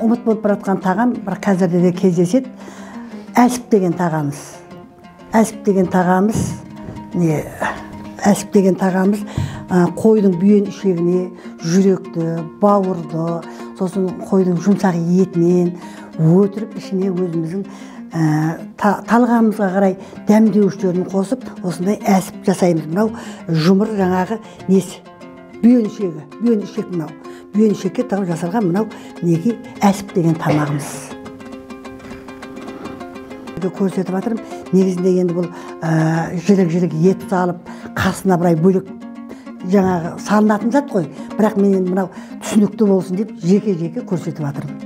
Ұмыт болып баратқан тағам, бірақ қазірде де кездеседі. Әсіп деген тағамыз. Әсіп деген тағамыз қойдың бүйен ішегіне, жүректі, бауырды, сосын қойдың жұмсақ етінен өтіріп ішіне өзіміздің талғамымызға қарай дәмдеуіштерін қосып, осындай әсіп жасаймыз. Мынау жұмыр жаңағы несі, бүйен ішек мынау. Бүйен ішекке тағып жасалған мынау неге әсіп деген тамағымыз. Көрсетіп жатырмын. Негізінде енді бұл жілік ет салып, қасына бірай бөлек жаңағы салынатын зат қой. Бірақ мен енді мынау түсінікті болсын деп жеке көрсетіп жатырмын.